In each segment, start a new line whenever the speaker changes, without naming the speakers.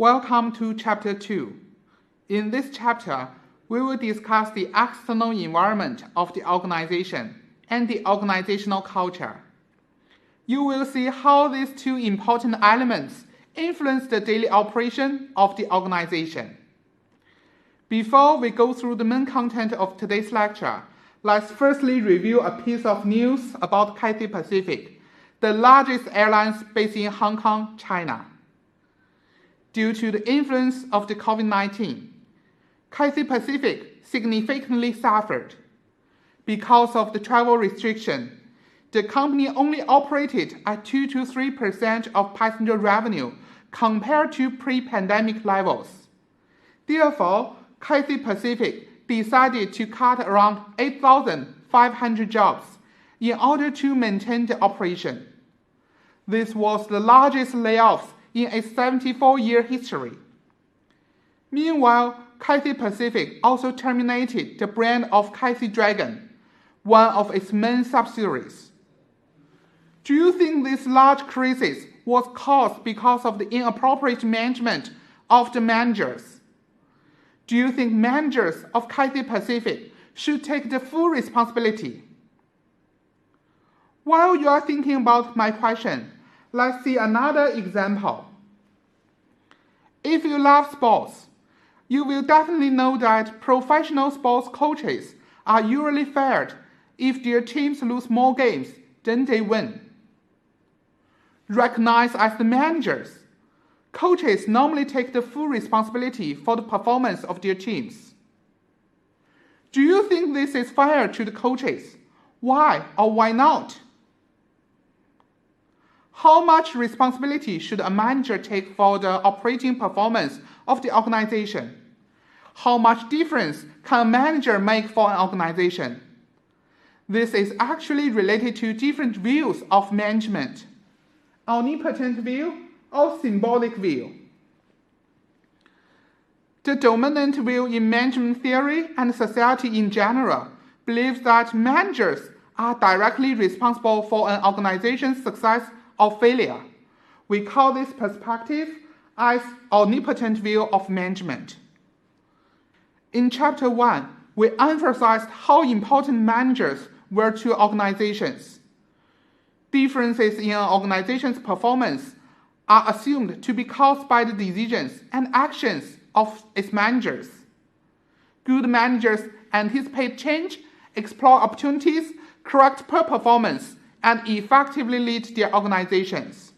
Welcome to Chapter 2. In this chapter, we will discuss the external environment of the organization and the organizational culture. You will see how these two important elements influence the daily operation of the organization. Before we go through the main content of today's lecture, let's firstly review a piece of news about Cathay Pacific, the largest airline based in Hong Kong, China. Due to the influence of the COVID-19, Cathay Pacific significantly suffered. Because of the travel restriction, the company only operated at 2 to 3% of passenger revenue compared to pre-pandemic levels. Therefore, Cathay Pacific decided to cut around 8,500 jobs in order to maintain the operation. This was the largest layoffs in its 74-year history. Meanwhile, Cathay Pacific also terminated the brand of Cathay Dragon, one of its main subsidiaries. Do you think this large crisis was caused because of the inappropriate management of the managers? Do you think managers of Cathay Pacific should take the full responsibility? While you are thinking about my question, let's see another example. If you love sports, you will definitely know that professional sports coaches are usually fired if their teams lose more games than they win. Recognized as the managers, coaches normally take the full responsibility for the performance of their teams. Do you think this is fair to the coaches? Why or why not? How much responsibility should a manager take for the operating performance of the organization? How much difference can a manager make for an organization? This is actually related to different views of management: omnipotent view or symbolic view. The dominant view in management theory and society in general believes that managers are directly responsible for an organization's success or failure. We call this perspective as omnipotent view of management. In Chapter 1, we emphasized how important managers were to organizations. Differences in an organization's performance are assumed to be caused by the decisions and actions of its managers. Good managers anticipate change, explore opportunities, correct poor performance, and effectively lead their organizations.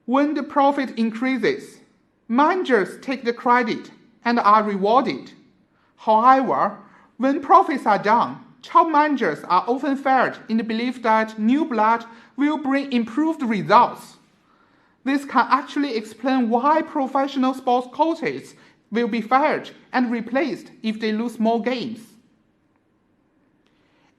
When the profit increases, managers take the credit and are rewarded. However, when profits are down, top managers are often fired in the belief that new blood will bring improved results. This can actually explain why professional sports coaches will be fired and replaced if they lose more games.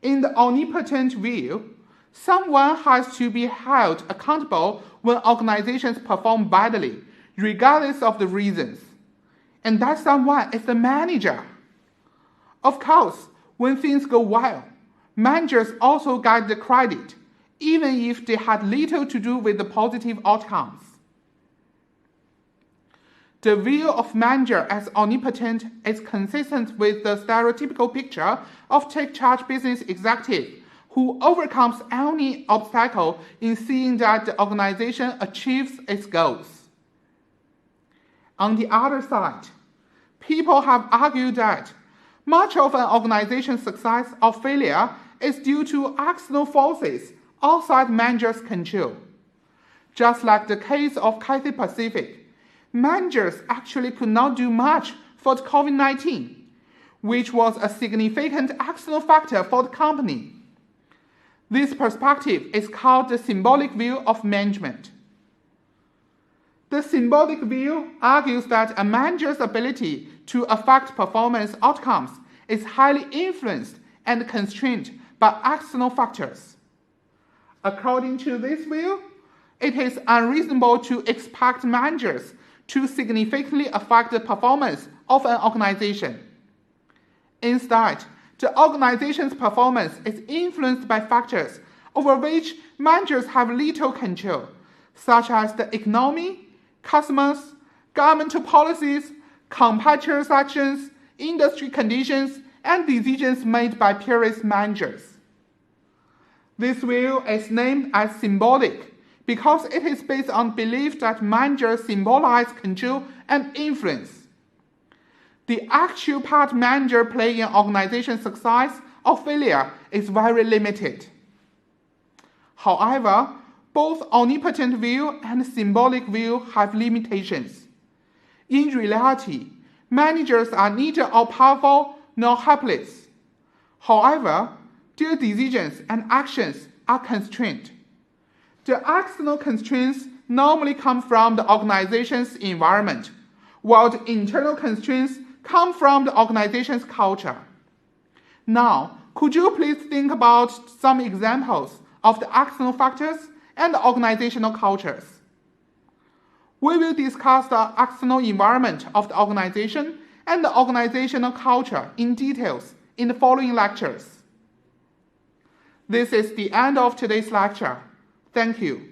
In the omnipotent view, someone has to be held accountable when organizations perform badly, regardless of the reasons. And that someone is the manager. Of course, when things go well, managers also get the credit, even if they had little to do with the positive outcomes. The view of manager as omnipotent is consistent with the stereotypical picture of take-charge business executive who overcomes any obstacle in seeing that the organization achieves its goals. On the other side, people have argued that much of an organization's success or failure is due to external forces outside managers' control. Just like the case of Cathay Pacific, managers actually could not do much for the COVID-19, which was a significant external factor for the company. This perspective is called the symbolic view of management. The symbolic view argues that a manager's ability to affect performance outcomes is highly influenced and constrained by external factors. According to this view, it is unreasonable to expect managers to significantly affect the performance of an organization. Instead, the organization's performance is influenced by factors over which managers have little control, such as the economy, customers, governmental policies, competitors' actions, industry conditions, and decisions made by peerless managers. This view is named as symbolic because it is based on belief that managers symbolize control and influence. The actual part manager play in organization success or failure is very limited. However, both omnipotent view and symbolic view have limitations. In reality, managers are neither all-powerful nor helpless. However, their decisions and actions are constrained. The external constraints normally come from the organization's environment, while the internal constraints come from the organization's culture. Now, could you please think about some examples of the external factors and the organizational cultures? We will discuss the external environment of the organization and the organizational culture in details in the following lectures. This is the end of today's lecture. Thank you.